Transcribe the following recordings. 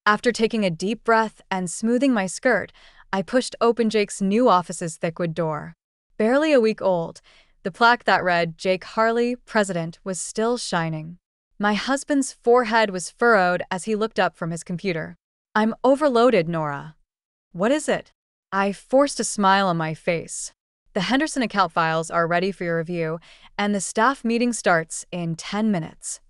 After taking a deep breath and smoothing my skirt, I pushed open Jake's new office's thick wood door. Barely a week old, the plaque that read Jake Harley, President, was still shining. My husband's forehead was furrowed as he looked up from his computer. "I'm overloaded, Nora." "What is it?" I forced a smile on my face. "The Henderson account files are ready for your review, and the staff meeting starts in 10 minutes.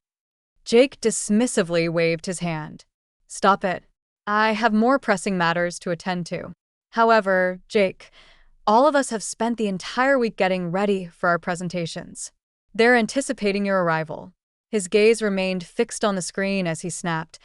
Jake dismissively waved his hand. "Stop it. I have more pressing matters to attend to." "However, Jake, all of us have spent the entire week getting ready for our presentations. They're anticipating your arrival." His gaze remained fixed on the screen as he snapped,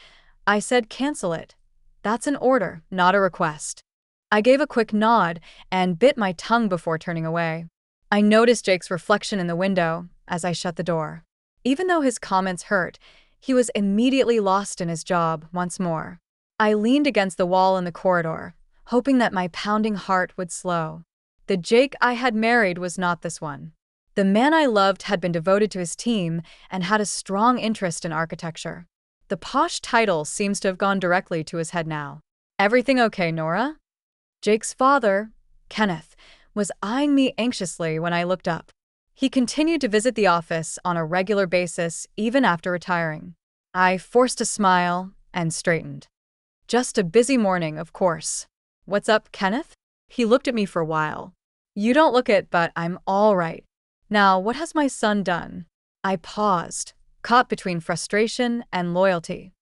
"I said cancel it. That's an order, not a request." I gave a quick nod and bit my tongue before turning away. I noticed Jake's reflection in the window as I shut the door. Even though his comments hurt, he was immediately lost in his job once more. I leaned against the wall in the corridor, hoping that my pounding heart would slow. The Jake I had married was not this one. The man I loved had been devoted to his team and had a strong interest in architecture. The posh title seems to have gone directly to his head now. "Everything okay, Nora?" Jake's father, Kenneth, was eyeing me anxiously when I looked up. He continued to visit the office on a regular basis even after retiring. I forced a smile and straightened. "Just a busy morning, of course." "What's up, Kenneth?" He looked at me for a while. "You don't look it, but I'm all right. Now, what has my son done?" I paused, caught between frustration and loyalty.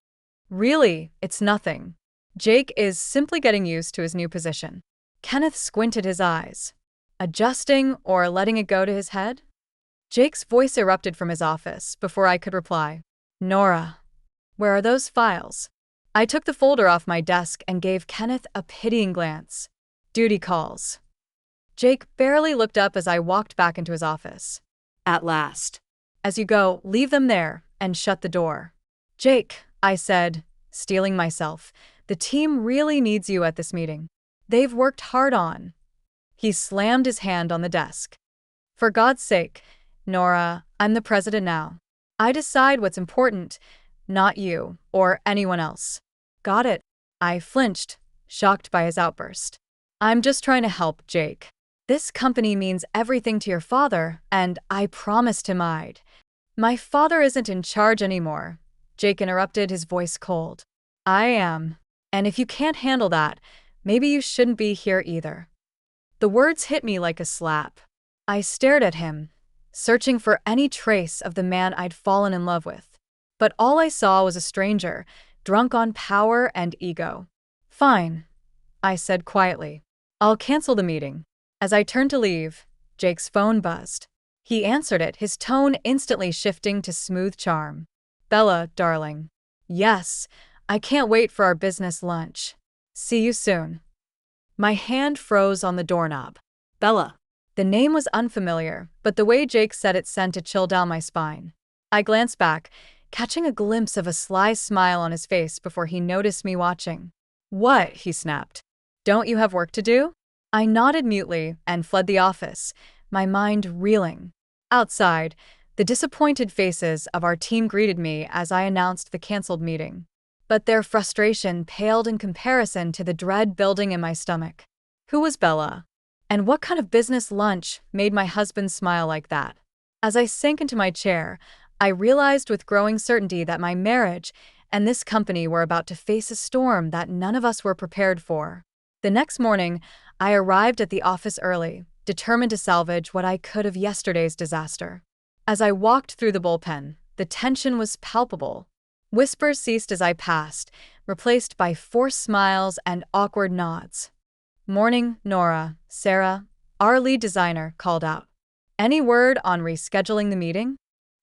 "Really, it's nothing. Jake is simply getting used to his new position." Kenneth squinted his eyes. "Adjusting or letting it go to his head?" Jake's voice erupted from his office before I could reply. "Nora, where are those files?" I took the folder off my desk and gave Kenneth a pitying glance. "Duty calls." Jake barely looked up as I walked back into his office. "At last. As you go, leave them there and shut the door." "Jake," I said, steeling myself, "the team really needs you at this meeting. They've worked hard on." He slammed his hand on the desk. "For God's sake, Nora, I'm the president now. I decide what's important, not you or anyone else." "Got it." I flinched, shocked by his outburst. "I'm just trying to help, Jake. This company means everything to your father, and I promised him I'd." "My father isn't in charge anymore," Jake interrupted, his voice cold. "I am. And if you can't handle that, maybe you shouldn't be here either." The words hit me like a slap. I stared at him, searching for any trace of the man I'd fallen in love with. But all I saw was a stranger, drunk on power and ego. "Fine," I said quietly. "I'll cancel the meeting." As I turned to leave, Jake's phone buzzed. He answered it, his tone instantly shifting to smooth charm. "Bella, darling. Yes, I can't wait for our business lunch. See you soon." My hand froze on the doorknob. "Bella." The name was unfamiliar, but the way Jake said it sent a chill down my spine. I glanced back, catching a glimpse of a sly smile on his face before he noticed me watching. "What?" he snapped. "Don't you have work to do?" I nodded mutely and fled the office, my mind reeling. Outside, the disappointed faces of our team greeted me as I announced the canceled meeting. But their frustration paled in comparison to the dread building in my stomach. Who was Bella? And what kind of business lunch made my husband smile like that? As I sank into my chair, I realized with growing certainty that my marriage and this company were about to face a storm that none of us were prepared for. The next morning, I arrived at the office early, determined to salvage what I could of yesterday's disaster. As I walked through the bullpen, the tension was palpable. Whispers ceased as I passed, replaced by forced smiles and awkward nods. "Morning, Nora," Sarah, our lead designer, called out. "Any word on rescheduling the meeting?"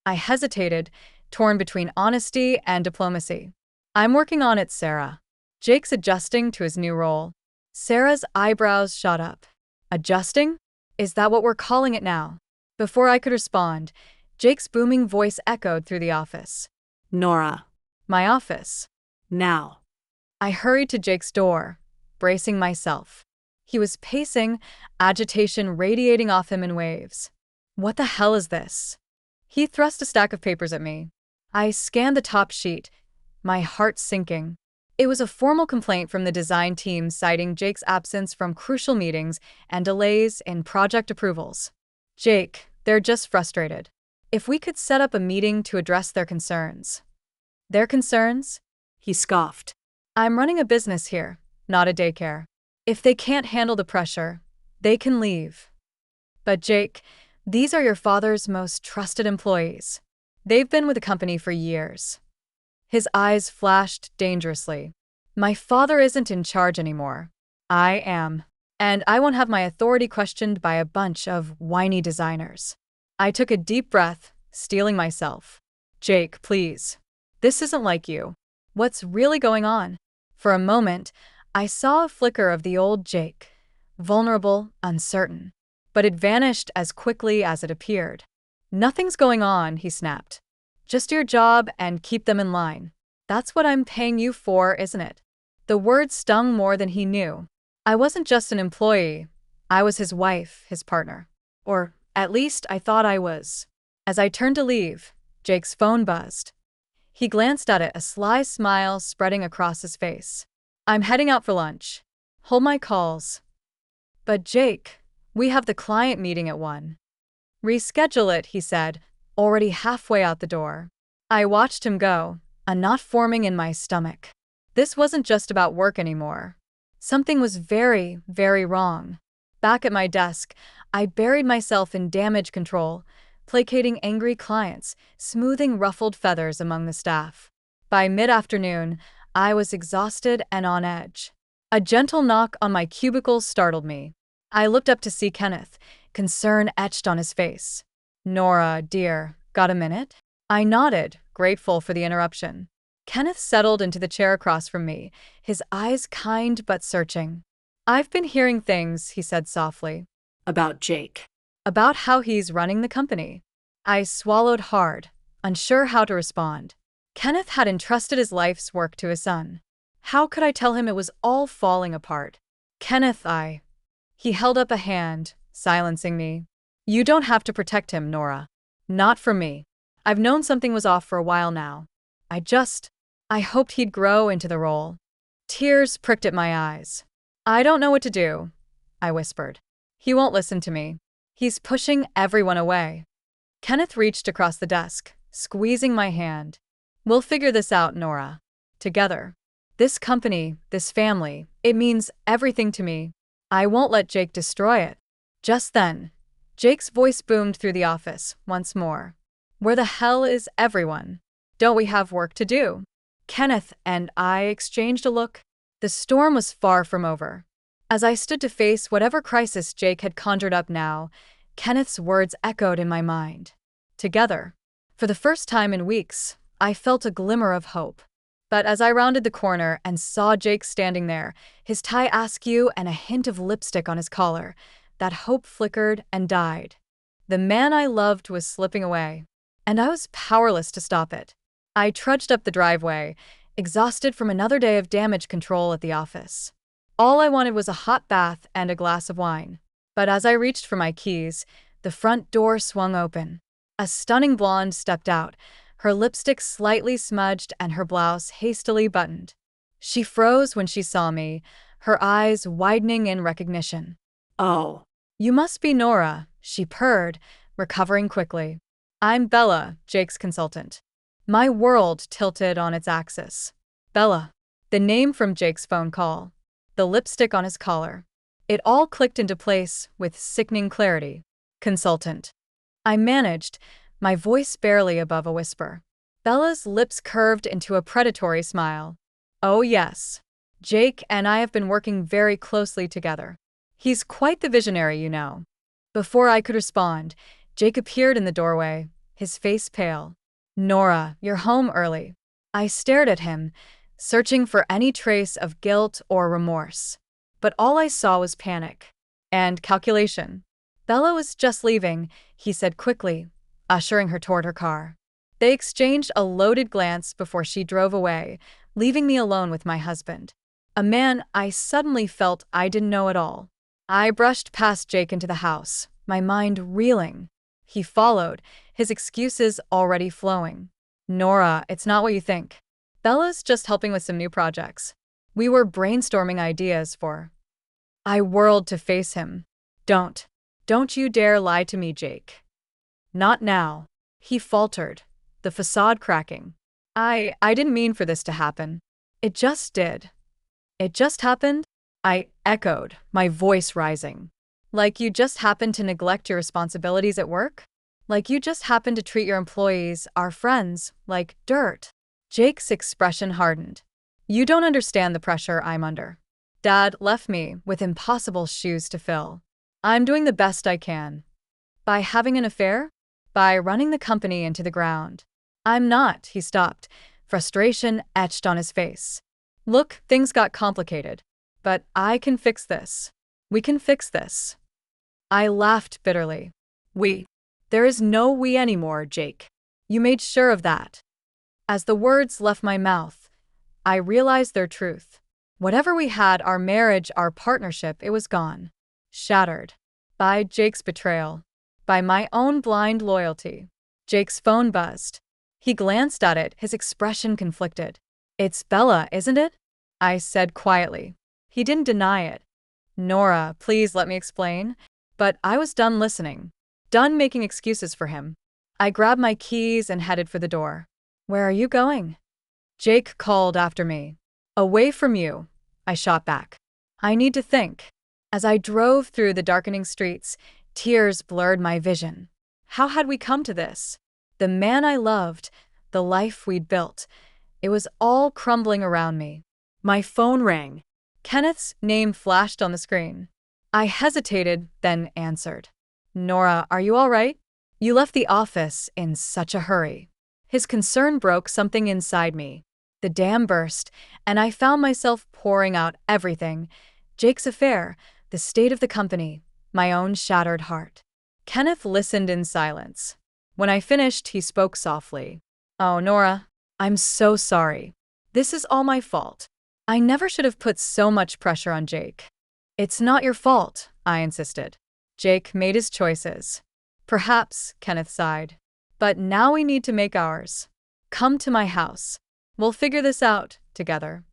I hesitated, torn between honesty and diplomacy. "I'm working on it, Sarah." Jake's adjusting to his new role. Sarah's eyebrows shot up. "Adjusting? Is that what we're calling it now?" Before I could respond, Jake's booming voice echoed through the office. "Nora." "My office." "Now." I hurried to Jake's door, bracing myself. He was pacing, agitation radiating off him in waves. "What the hell is this?" He thrust a stack of papers at me. I scanned the top sheet, my heart sinking. It was a formal complaint from the design team citing Jake's absence from crucial meetings and delays in project approvals. Jake, they're just frustrated. If we could set up a meeting to address their concerns. Their concerns? He scoffed. I'm running a business here, not a daycare. If they can't handle the pressure, they can leave. But Jake, these are your father's most trusted employees. They've been with the company for years. His eyes flashed dangerously. My father isn't in charge anymore. I am. And I won't have my authority questioned by a bunch of whiny designers. I took a deep breath, steeling myself. Jake, please. This isn't like you. What's really going on? For a moment, I saw a flicker of the old Jake. Vulnerable, uncertain. But it vanished as quickly as it appeared. Nothing's going on, he snapped. Just your job and keep them in line. That's what I'm paying you for, isn't it? The words stung more than he knew. I wasn't just an employee. I was his wife, his partner. Or, at least, I thought I was. As I turned to leave, Jake's phone buzzed. He glanced at it, a sly smile spreading across his face. I'm heading out for lunch. Hold my calls. But Jake, we have the client meeting at 1. Reschedule it, he said, already halfway out the door. I watched him go, a knot forming in my stomach. This wasn't just about work anymore. Something was very, very wrong. Back at my desk, I buried myself in damage control, placating angry clients, smoothing ruffled feathers among the staff. By mid-afternoon, I was exhausted and on edge. A gentle knock on my cubicle startled me. I looked up to see Kenneth, concern etched on his face. Nora, dear, got a minute? I nodded, grateful for the interruption. Kenneth settled into the chair across from me, his eyes kind but searching. I've been hearing things, he said softly. About Jake. About how he's running the company. I swallowed hard, unsure how to respond. Kenneth had entrusted his life's work to his son. How could I tell him it was all falling apart? Kenneth, He held up a hand, silencing me. You don't have to protect him, Nora. Not from me. I've known something was off for a while now. I hoped he'd grow into the role. Tears pricked at my eyes. I don't know what to do, I whispered. He won't listen to me. He's pushing everyone away. Kenneth reached across the desk, squeezing my hand. We'll figure this out, Nora. Together. This company, this family, it means everything to me. I won't let Jake destroy it. Just then, Jake's voice boomed through the office, once more. Where the hell is everyone? Don't we have work to do? Kenneth and I exchanged a look. The storm was far from over. As I stood to face whatever crisis Jake had conjured up now, Kenneth's words echoed in my mind. Together. For the first time in weeks, I felt a glimmer of hope. But as I rounded the corner and saw Jake standing there, his tie askew and a hint of lipstick on his collar, that hope flickered and died. The man I loved was slipping away, and I was powerless to stop it. I trudged up the driveway, exhausted from another day of damage control at the office. All I wanted was a hot bath and a glass of wine. But as I reached for my keys, the front door swung open. A stunning blonde stepped out, her lipstick slightly smudged and her blouse hastily buttoned. She froze when she saw me, her eyes widening in recognition. Oh. You must be Nora, she purred, recovering quickly. I'm Bella, Jake's consultant. My world tilted on its axis. Bella. The name from Jake's phone call. The lipstick on his collar. It all clicked into place with sickening clarity. Consultant. I managed, my voice barely above a whisper. Bella's lips curved into a predatory smile. Oh yes. Jake and I have been working very closely together. He's quite the visionary, you know. Before I could respond, Jake appeared in the doorway, his face pale. Nora, you're home early. I stared at him, searching for any trace of guilt or remorse. But all I saw was panic. And calculation. Bella was just leaving, he said quickly, ushering her toward her car. They exchanged a loaded glance before she drove away, leaving me alone with my husband. A man I suddenly felt I didn't know at all. I brushed past Jake into the house, my mind reeling. He followed, his excuses already flowing. Nora, it's not what you think. Bella's just helping with some new projects. We were brainstorming ideas for. I whirled to face him. Don't. Don't you dare lie to me, Jake. Not now. He faltered, the facade cracking. I didn't mean for this to happen. It just did. It just happened? I echoed, my voice rising. Like you just happened to neglect your responsibilities at work? Like you just happened to treat your employees, our friends, like dirt? Jake's expression hardened. You don't understand the pressure I'm under. Dad left me with impossible shoes to fill. I'm doing the best I can. By having an affair? By running the company into the ground. I'm not, he stopped, frustration etched on his face. Look, things got complicated. But I can fix this. We can fix this. I laughed bitterly. We. There is no we anymore, Jake. You made sure of that. As the words left my mouth, I realized their truth. Whatever we had, our marriage, our partnership, it was gone. Shattered. By Jake's betrayal. By my own blind loyalty. Jake's phone buzzed. He glanced at it, his expression conflicted. It's Bella, isn't it? I said quietly. He didn't deny it. Nora, please let me explain. But I was done listening. Done making excuses for him. I grabbed my keys and headed for the door. Where are you going? Jake called after me. Away from you, I shot back. I need to think. As I drove through the darkening streets, tears blurred my vision. How had we come to this? The man I loved, the life we'd built. It was all crumbling around me. My phone rang. Kenneth's name flashed on the screen. I hesitated, then answered. Nora, are you all right? You left the office in such a hurry. His concern broke something inside me. The dam burst, and I found myself pouring out everything. Jake's affair, the state of the company, my own shattered heart. Kenneth listened in silence. When I finished, he spoke softly. Oh, Nora, I'm so sorry. This is all my fault. I never should have put so much pressure on Jake. It's not your fault, I insisted. Jake made his choices. Perhaps, Kenneth sighed. But now we need to make ours. Come to my house. We'll figure this out together.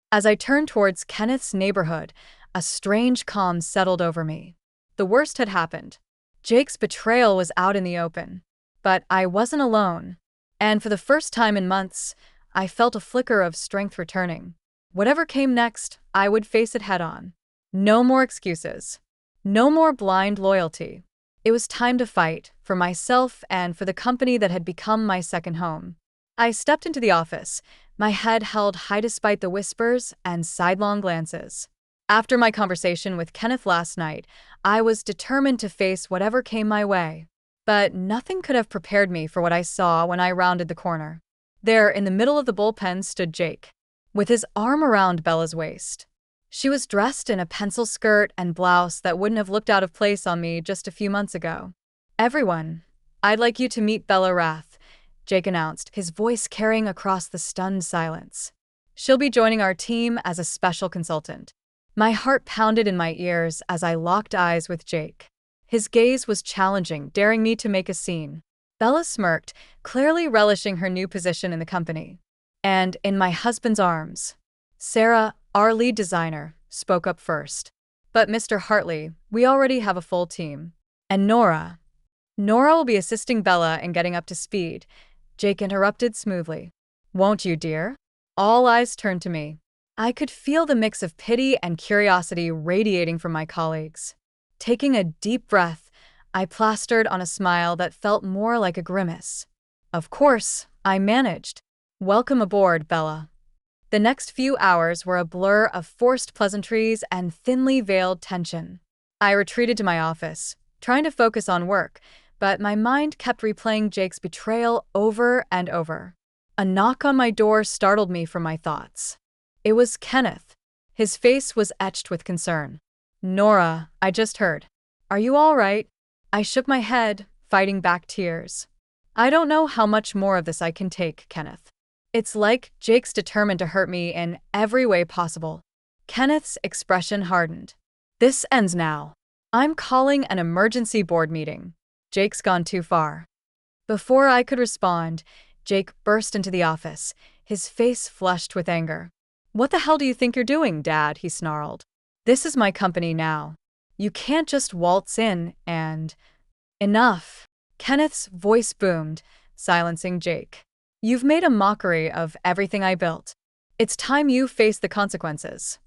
As I turned towards Kenneth's neighborhood, a strange calm settled over me. The worst had happened. Jake's betrayal was out in the open. But I wasn't alone. And for the first time in months, I felt a flicker of strength returning. Whatever came next, I would face it head-on. No more excuses. No more blind loyalty. It was time to fight, for myself and for the company that had become my second home. I stepped into the office, my head held high despite the whispers and sidelong glances. After my conversation with Kenneth last night, I was determined to face whatever came my way. But nothing could have prepared me for what I saw when I rounded the corner. There, in the middle of the bullpen, stood Jake, with his arm around Bella's waist. She was dressed in a pencil skirt and blouse that wouldn't have looked out of place on me just a few months ago. Everyone, I'd like you to meet Bella Rath, Jake announced, his voice carrying across the stunned silence. She'll be joining our team as a special consultant. My heart pounded in my ears as I locked eyes with Jake. His gaze was challenging, daring me to make a scene. Bella smirked, clearly relishing her new position in the company. And in my husband's arms, Sarah, our lead designer, spoke up first. But Mr. Hartley, we already have a full team. And Nora will be assisting Bella in getting up to speed, Jake interrupted smoothly. Won't you, dear? All eyes turned to me. I could feel the mix of pity and curiosity radiating from my colleagues. Taking a deep breath, I plastered on a smile that felt more like a grimace. Of course, I managed. Welcome aboard, Bella. The next few hours were a blur of forced pleasantries and thinly veiled tension. I retreated to my office, trying to focus on work, but my mind kept replaying Jake's betrayal over and over. A knock on my door startled me from my thoughts. It was Kenneth. His face was etched with concern. Nora, I just heard. Are you all right? I shook my head, fighting back tears. I don't know how much more of this I can take, Kenneth. It's like Jake's determined to hurt me in every way possible. Kenneth's expression hardened. This ends now. I'm calling an emergency board meeting. Jake's gone too far. Before I could respond, Jake burst into the office, his face flushed with anger. "What the hell do you think you're doing, Dad?" he snarled. "This is my company now. You can't just waltz in and—" "Enough." Kenneth's voice boomed, silencing Jake. "You've made a mockery of everything I built. It's time you face the consequences."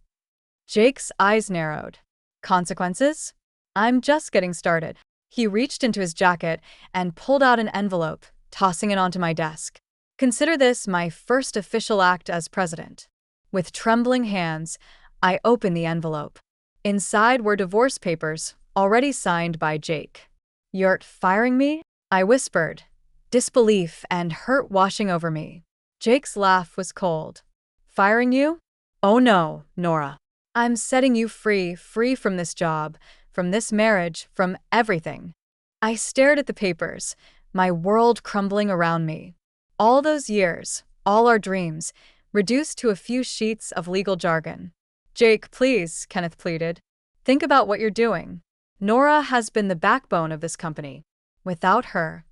Jake's eyes narrowed. "Consequences? I'm just getting started." He reached into his jacket and pulled out an envelope, tossing it onto my desk. "Consider this my first official act as president." With trembling hands, I opened the envelope. Inside were divorce papers, already signed by Jake. "You're firing me?" I whispered, disbelief and hurt washing over me. Jake's laugh was cold. "Firing you? Oh no, Nora. I'm setting you free from this job, from this marriage, from everything." I stared at the papers, my world crumbling around me. All those years, all our dreams, reduced to a few sheets of legal jargon. "Jake, please," Kenneth pleaded. "Think about what you're doing. Nora has been the backbone of this company. Without her,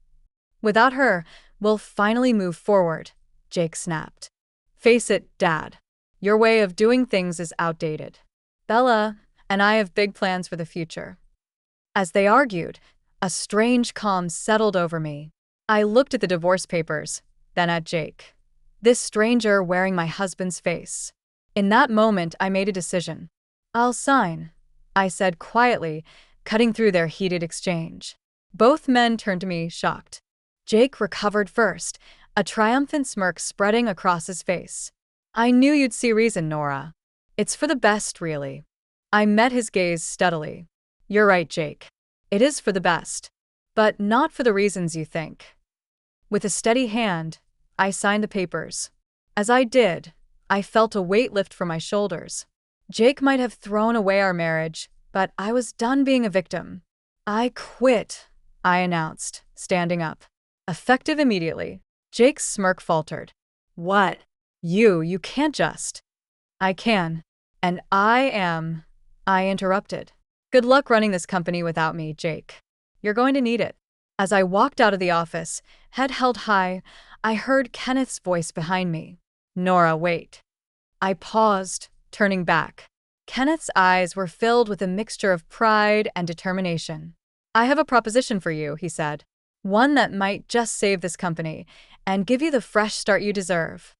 we'll finally move forward," Jake snapped. "Face it, Dad. Your way of doing things is outdated. Bella and I have big plans for the future." As they argued, a strange calm settled over me. I looked at the divorce papers, then at Jake. This stranger wearing my husband's face. In that moment, I made a decision. "I'll sign," I said quietly, cutting through their heated exchange. Both men turned to me, shocked. Jake recovered first, a triumphant smirk spreading across his face. "I knew you'd see reason, Nora. It's for the best, really." I met his gaze steadily. "You're right, Jake. It is for the best. But not for the reasons you think." With a steady hand, I signed the papers. As I did, I felt a weight lift from my shoulders. Jake might have thrown away our marriage, but I was done being a victim. "I quit," I announced, standing up. Effective immediately. Jake's smirk faltered. "What? You can't just—" "I can. And I am—" I interrupted. "Good luck running this company without me, Jake. You're going to need it." As I walked out of the office, head held high, I heard Kenneth's voice behind me. "Nora, wait." I paused, turning back. Kenneth's eyes were filled with a mixture of pride and determination. "I have a proposition for you," he said. "One that might just save this company and give you the fresh start you deserve."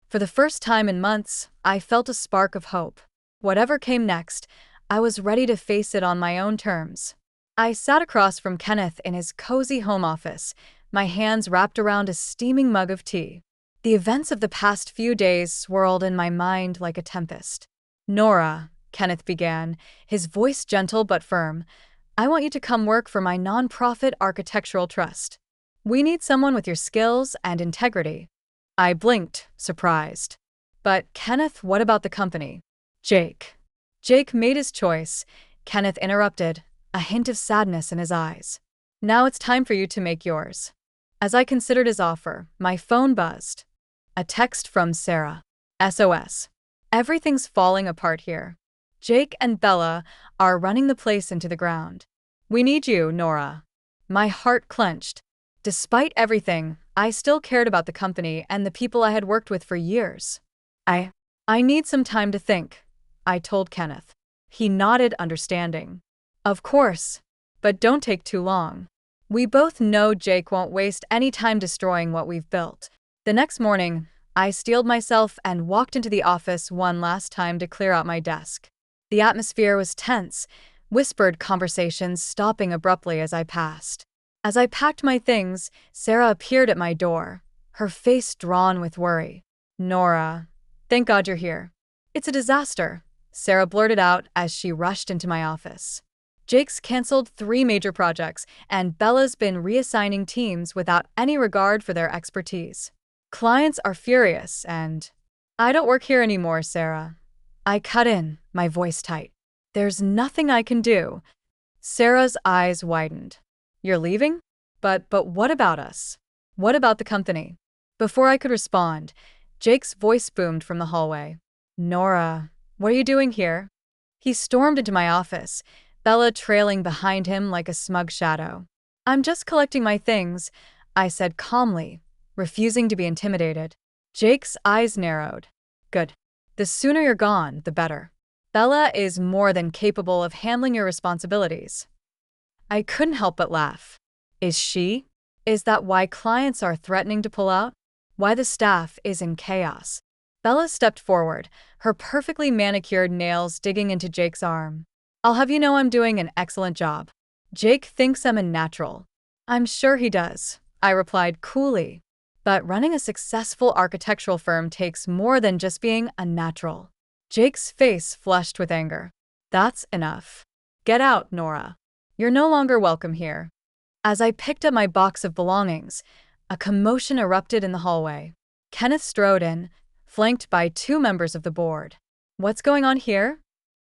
For the first time in months, I felt a spark of hope. Whatever came next, I was ready to face it on my own terms. I sat across from Kenneth in his cozy home office, my hands wrapped around a steaming mug of tea. The events of the past few days swirled in my mind like a tempest. "Nora," Kenneth began, his voice gentle but firm, "I want you to come work for my nonprofit architectural trust. We need someone with your skills and integrity." I blinked, surprised. "But Kenneth, what about the company?" "Jake." Jake made his choice," Kenneth interrupted, a hint of sadness in his eyes. "Now it's time for you to make yours." As I considered his offer, my phone buzzed. A text from Sarah. "SOS. Everything's falling apart here. Jake and Bella are running the place into the ground. We need you, Nora." My heart clenched. Despite everything, I still cared about the company and the people I had worked with for years. I need some time to think," I told Kenneth. He nodded, understanding. "Of course. But don't take too long. We both know Jake won't waste any time destroying what we've built." The next morning, I steeled myself and walked into the office one last time to clear out my desk. The atmosphere was tense, whispered conversations stopping abruptly as I passed. As I packed my things, Sarah appeared at my door, her face drawn with worry. "Nora, thank God you're here." "It's a disaster," Sarah blurted out as she rushed into my office. "Jake's canceled 3 major projects, and Bella's been reassigning teams without any regard for their expertise. Clients are furious, and—" "I don't work here anymore, Sarah." I cut in, my voice tight. "There's nothing I can do." Sarah's eyes widened. "You're leaving? But what about us? What about the company?" Before I could respond, Jake's voice boomed from the hallway. "Nora, what are you doing here?" He stormed into my office, Bella trailing behind him like a smug shadow. "I'm just collecting my things," I said calmly, refusing to be intimidated. Jake's eyes narrowed. Good. The sooner you're gone, the better. Bella is more than capable of handling your responsibilities. I couldn't help but laugh. Is she? Is that why clients are threatening to pull out? Why the staff is in chaos? Bella stepped forward, her perfectly manicured nails digging into Jake's arm. I'll have you know I'm doing an excellent job. Jake thinks I'm a natural. I'm sure he does, I replied coolly. But running a successful architectural firm takes more than just being a natural. Jake's face flushed with anger. That's enough. Get out, Nora. You're no longer welcome here. As I picked up my box of belongings, a commotion erupted in the hallway. Kenneth strode in, flanked by two members of the board. What's going on here?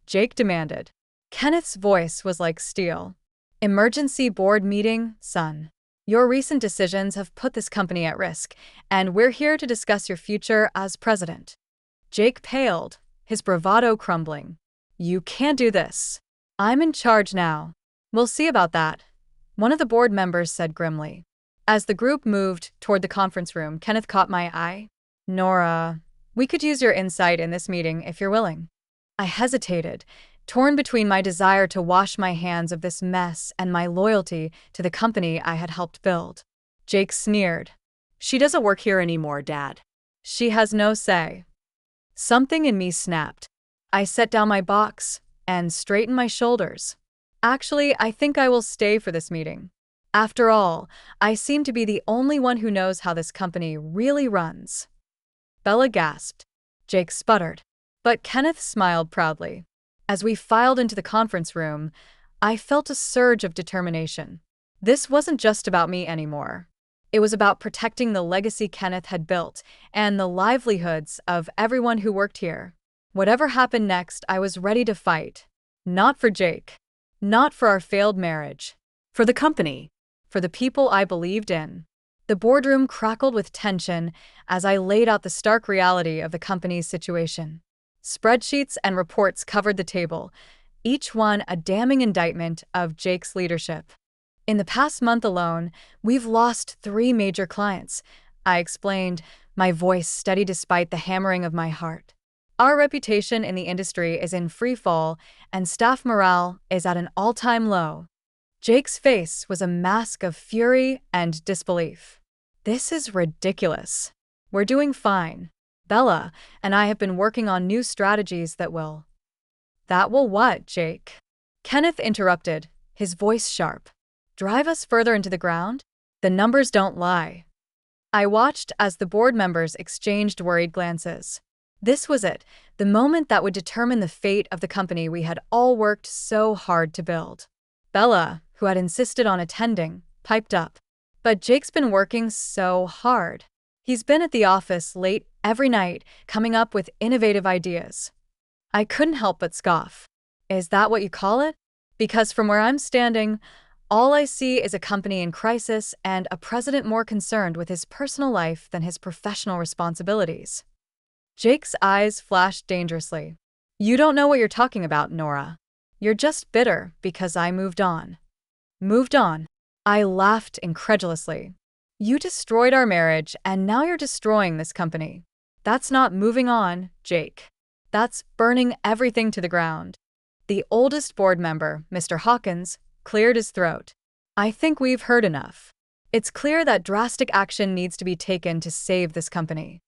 Jake demanded. Kenneth's voice was like steel. Emergency board meeting, son. Your recent decisions have put this company at risk, and we're here to discuss your future as president. Jake paled, his bravado crumbling. You can't do this. I'm in charge now. We'll see about that, one of the board members said grimly. As the group moved toward the conference room, Kenneth caught my eye. Nora, we could use your insight in this meeting if you're willing. I hesitated, torn between my desire to wash my hands of this mess and my loyalty to the company I had helped build. Jake sneered. She doesn't work here anymore, Dad. She has no say. Something in me snapped. I set down my box and straightened my shoulders. Actually, I think I will stay for this meeting. After all, I seem to be the only one who knows how this company really runs. Bella gasped. Jake sputtered. But Kenneth smiled proudly. As we filed into the conference room, I felt a surge of determination. This wasn't just about me anymore. It was about protecting the legacy Kenneth had built and the livelihoods of everyone who worked here. Whatever happened next, I was ready to fight. Not for Jake. Not for our failed marriage. For the company. For the people I believed in. The boardroom crackled with tension as I laid out the stark reality of the company's situation. Spreadsheets and reports covered the table, each one a damning indictment of Jake's leadership. In the past month alone, we've lost 3 major clients, I explained, my voice steady despite the hammering of my heart. Our reputation in the industry is in free fall, and staff morale is at an all-time low. Jake's face was a mask of fury and disbelief. This is ridiculous. We're doing fine. Bella and I have been working on new strategies that will… That will what, Jake? Kenneth interrupted, his voice sharp. Drive us further into the ground? The numbers don't lie. I watched as the board members exchanged worried glances. This was it, the moment that would determine the fate of the company we had all worked so hard to build. Bella, who had insisted on attending, piped up. But Jake's been working so hard. He's been at the office late every night, coming up with innovative ideas. I couldn't help but scoff. Is that what you call it? Because from where I'm standing, all I see is a company in crisis and a president more concerned with his personal life than his professional responsibilities. Jake's eyes flashed dangerously. You don't know what you're talking about, Nora. You're just bitter because I moved on. Moved on? I laughed incredulously. You destroyed our marriage, and now you're destroying this company. That's not moving on, Jake. That's burning everything to the ground. The oldest board member, Mr. Hawkins, cleared his throat. I think we've heard enough. It's clear that drastic action needs to be taken to save this company.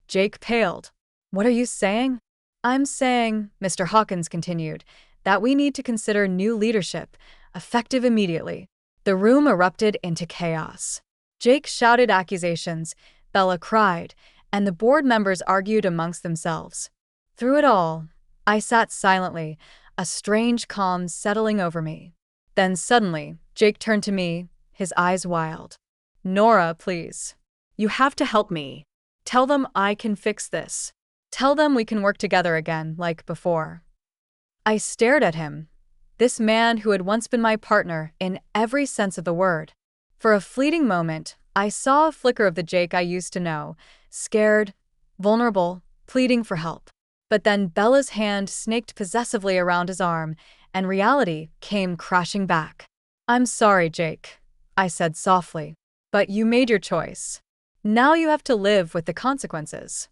Jake paled. What are you saying? I'm saying, Mr. Hawkins continued, that we need to consider new leadership, effective immediately. The room erupted into chaos. Jake shouted accusations, Bella cried, and the board members argued amongst themselves. Through it all, I sat silently, a strange calm settling over me. Then suddenly, Jake turned to me, his eyes wild. Nora, please. You have to help me. Tell them I can fix this. Tell them we can work together again, like before. I stared at him, this man who had once been my partner in every sense of the word. For a fleeting moment, I saw a flicker of the Jake I used to know, scared, vulnerable, pleading for help. But then Bella's hand snaked possessively around his arm, and reality came crashing back. I'm sorry, Jake, I said softly, but you made your choice. Now you have to live with the consequences.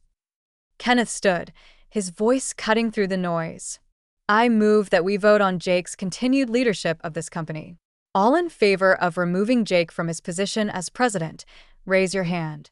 Kenneth stood, his voice cutting through the noise. I move that we vote on Jake's continued leadership of this company. All in favor of removing Jake from his position as president, raise your hand.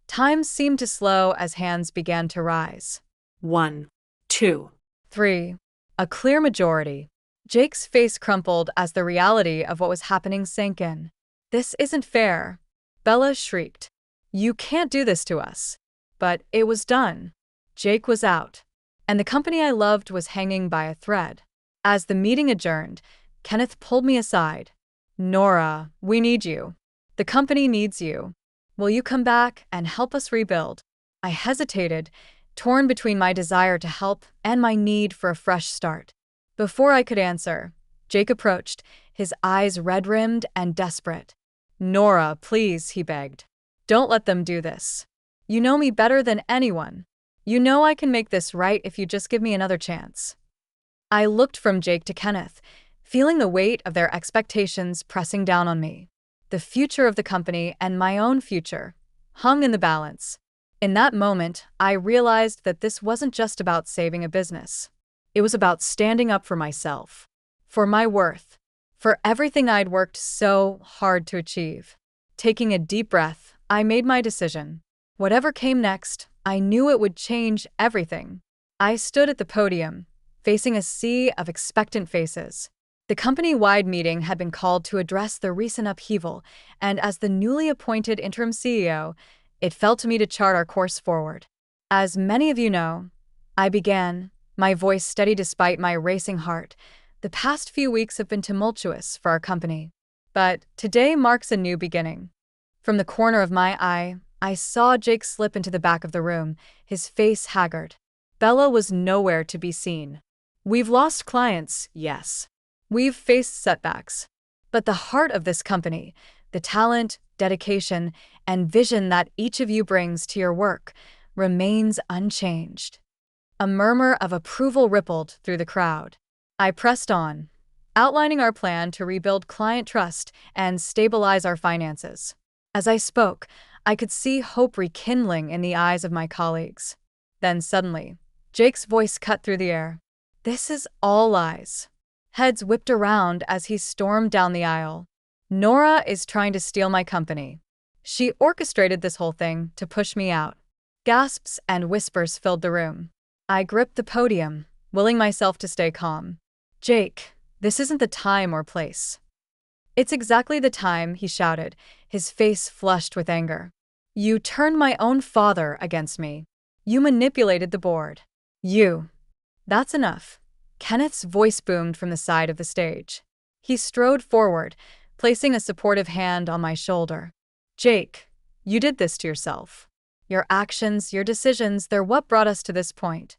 Time seemed to slow as hands began to rise. 1, 2, 3. A clear majority. Jake's face crumpled as the reality of what was happening sank in. This isn't fair. Bella shrieked. You can't do this to us. But it was done. Jake was out. And the company I loved was hanging by a thread. As the meeting adjourned, Kenneth pulled me aside. Nora, we need you. The company needs you. Will you come back and help us rebuild? I hesitated, torn between my desire to help and my need for a fresh start. Before I could answer, Jake approached, his eyes red-rimmed and desperate. Nora, please, he begged. Don't let them do this. You know me better than anyone. You know I can make this right if you just give me another chance. I looked from Jake to Kenneth, feeling the weight of their expectations pressing down on me. The future of the company and my own future hung in the balance. In that moment, I realized that this wasn't just about saving a business. It was about standing up for myself, for my worth, for everything I'd worked so hard to achieve. Taking a deep breath, I made my decision. Whatever came next, I knew it would change everything. I stood at the podium, facing a sea of expectant faces. The company-wide meeting had been called to address the recent upheaval, and as the newly appointed interim CEO, it fell to me to chart our course forward. As many of you know, I began, my voice steady despite my racing heart. The past few weeks have been tumultuous for our company. But today marks a new beginning. From the corner of my eye, I saw Jake slip into the back of the room, his face haggard. Bella was nowhere to be seen. We've lost clients, yes. We've faced setbacks. But the heart of this company, the talent, dedication, and vision that each of you brings to your work, remains unchanged. A murmur of approval rippled through the crowd. I pressed on, outlining our plan to rebuild client trust and stabilize our finances. As I spoke, I could see hope rekindling in the eyes of my colleagues. Then suddenly, Jake's voice cut through the air. This is all lies. Heads whipped around as he stormed down the aisle. Nora is trying to steal my company. She orchestrated this whole thing to push me out. Gasps and whispers filled the room. I gripped the podium, willing myself to stay calm. Jake, this isn't the time or place. It's exactly the time, he shouted, his face flushed with anger. You turned my own father against me. You manipulated the board. You. That's enough. Kenneth's voice boomed from the side of the stage. He strode forward, placing a supportive hand on my shoulder. Jake, you did this to yourself. Your actions, your decisions, they're what brought us to this point.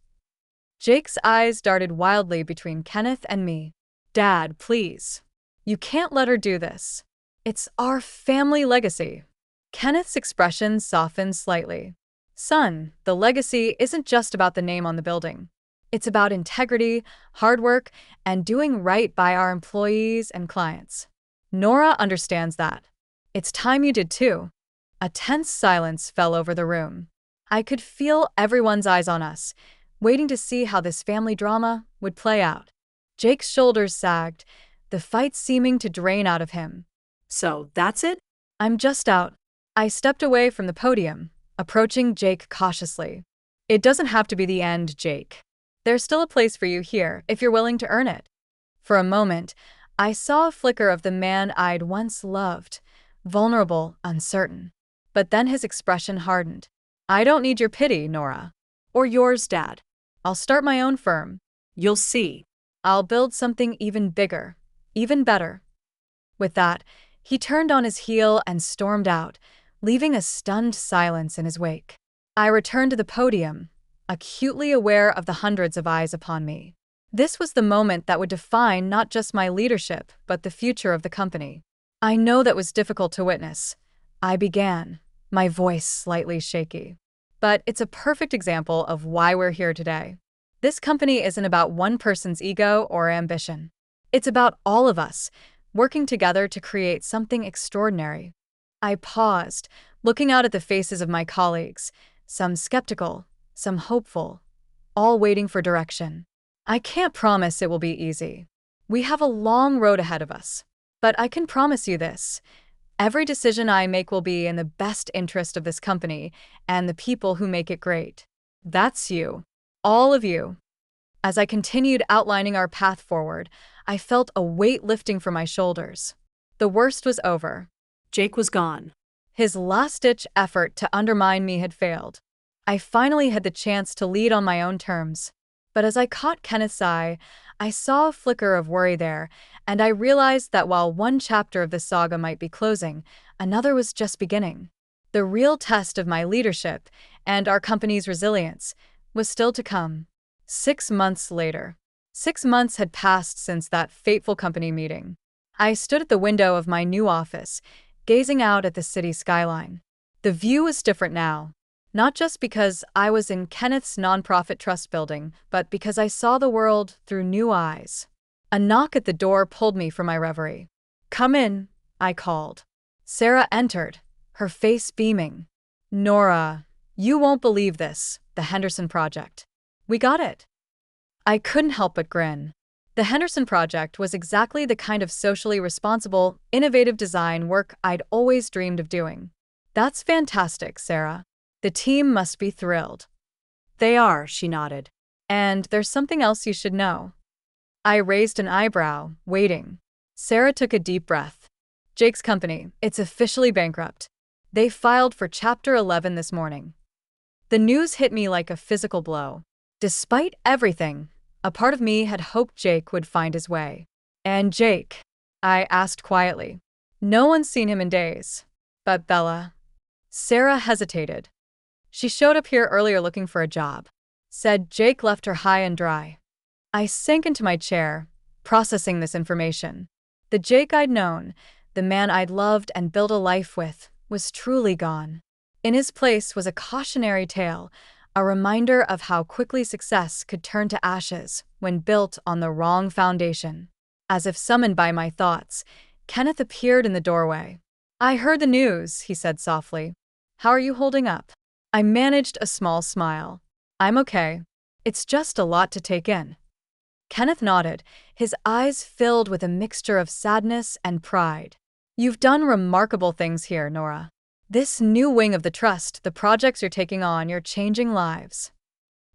Jake's eyes darted wildly between Kenneth and me. Dad, please. You can't let her do this. It's our family legacy. Kenneth's expression softened slightly. Son, the legacy isn't just about the name on the building. It's about integrity, hard work, and doing right by our employees and clients. Nora understands that. It's time you did too. A tense silence fell over the room. I could feel everyone's eyes on us, waiting to see how this family drama would play out. Jake's shoulders sagged, the fight seeming to drain out of him. So that's it? I'm just out. I stepped away from the podium, approaching Jake cautiously. It doesn't have to be the end, Jake. There's still a place for you here if you're willing to earn it. For a moment, I saw a flicker of the man I'd once loved, vulnerable, uncertain. But then his expression hardened. I don't need your pity, Nora. Or yours, Dad. I'll start my own firm. You'll see. I'll build something even bigger, even better. With that, he turned on his heel and stormed out, leaving a stunned silence in his wake. I returned to the podium, acutely aware of the hundreds of eyes upon me. This was the moment that would define not just my leadership, but the future of the company. I know that was difficult to witness. I began, my voice slightly shaky. But it's a perfect example of why we're here today. This company isn't about one person's ego or ambition. It's about all of us, working together to create something extraordinary. I paused, looking out at the faces of my colleagues, some skeptical, some hopeful, all waiting for direction. I can't promise it will be easy. We have a long road ahead of us. But I can promise you this. Every decision I make will be in the best interest of this company and the people who make it great. That's you. All of you. As I continued outlining our path forward, I felt a weight lifting from my shoulders. The worst was over. Jake was gone. His last-ditch effort to undermine me had failed. I finally had the chance to lead on my own terms. But as I caught Kenneth's eye, I saw a flicker of worry there, and I realized that while one chapter of the saga might be closing, another was just beginning. The real test of my leadership and our company's resilience was still to come. 6 months later. 6 months had passed since that fateful company meeting. I stood at the window of my new office, gazing out at the city skyline. The view was different now. Not just because I was in Kenneth's nonprofit trust building, but because I saw the world through new eyes. A knock at the door pulled me from my reverie. "Come in," I called. Sarah entered, her face beaming. "Nora, you won't believe this, the Henderson Project. We got it." I couldn't help but grin. The Henderson Project was exactly the kind of socially responsible, innovative design work I'd always dreamed of doing. "That's fantastic, Sarah. The team must be thrilled." They are, she nodded. "And there's something else you should know." I raised an eyebrow, waiting. Sarah took a deep breath. "Jake's company, it's officially bankrupt. They filed for Chapter 11 this morning." The news hit me like a physical blow. Despite everything, a part of me had hoped Jake would find his way. "And Jake?" I asked quietly. "No one's seen him in days. But Bella?" Sarah hesitated. "She showed up here earlier looking for a job. Said Jake left her high and dry." I sank into my chair, processing this information. The Jake I'd known, the man I'd loved and built a life with, was truly gone. In his place was a cautionary tale, a reminder of how quickly success could turn to ashes when built on the wrong foundation. As if summoned by my thoughts, Kenneth appeared in the doorway. "I heard the news," he said softly. "How are you holding up?" I managed a small smile. "I'm okay. It's just a lot to take in." Kenneth nodded, his eyes filled with a mixture of sadness and pride. "You've done remarkable things here, Nora. This new wing of the trust, the projects you're taking on, you're changing lives."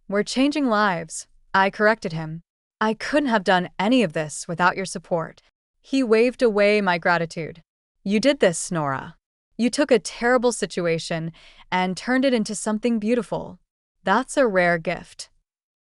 "We're changing lives," I corrected him. "I couldn't have done any of this without your support." He waved away my gratitude. "You did this, Nora. You took a terrible situation and turned it into something beautiful. That's a rare gift."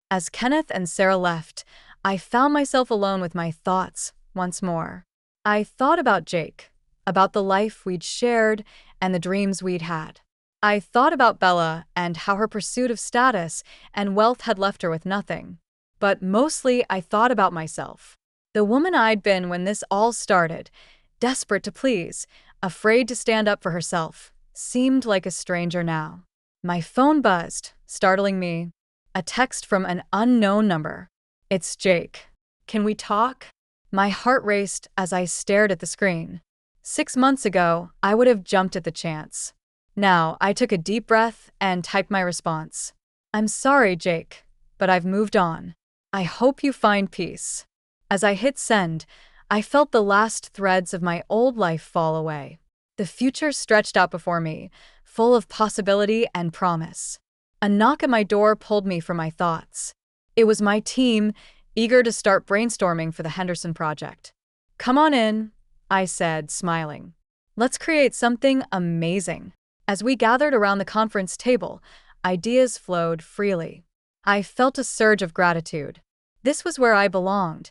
As Kenneth and Sarah left, I found myself alone with my thoughts once more. I thought about Jake, about the life we'd shared and the dreams we'd had. I thought about Bella and how her pursuit of status and wealth had left her with nothing. But mostly I thought about myself. The woman I'd been when this all started, desperate to please, afraid to stand up for herself, seemed like a stranger now. My phone buzzed, startling me. A text from an unknown number. "It's Jake. Can we talk?" My heart raced as I stared at the screen. 6 months ago, I would have jumped at the chance. Now, I took a deep breath and typed my response. "I'm sorry, Jake, but I've moved on. I hope you find peace." As I hit send, I felt the last threads of my old life fall away. The future stretched out before me, full of possibility and promise. A knock at my door pulled me from my thoughts. It was my team, eager to start brainstorming for the Henderson Project. "Come on in," I said, smiling. "Let's create something amazing." As we gathered around the conference table, ideas flowed freely. I felt a surge of gratitude. This was where I belonged,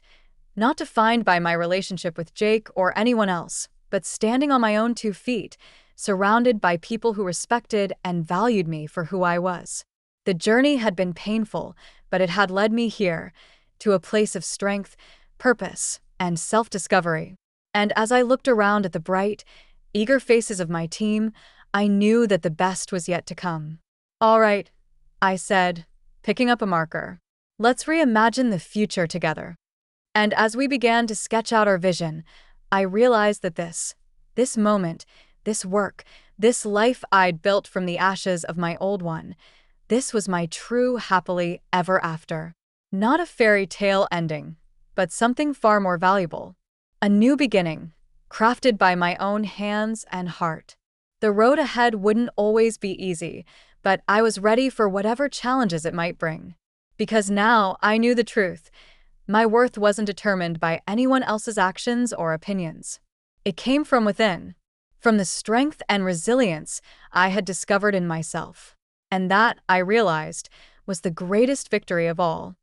not defined by my relationship with Jake or anyone else, but standing on my own 2 feet, surrounded by people who respected and valued me for who I was. The journey had been painful, but it had led me here, to a place of strength, purpose, and self-discovery. And as I looked around at the bright, eager faces of my team, I knew that the best was yet to come. "All right," I said, picking up a marker. "Let's reimagine the future together." And as we began to sketch out our vision, I realized that this moment, this work, This life I'd built from the ashes of my old one. This was my true happily ever after. Not a fairy tale ending, but something far more valuable. A new beginning, crafted by my own hands and heart. The road ahead wouldn't always be easy, but I was ready for whatever challenges it might bring. Because now I knew the truth. My worth wasn't determined by anyone else's actions or opinions. It came from within, from the strength and resilience I had discovered in myself. And that, I realized, was the greatest victory of all.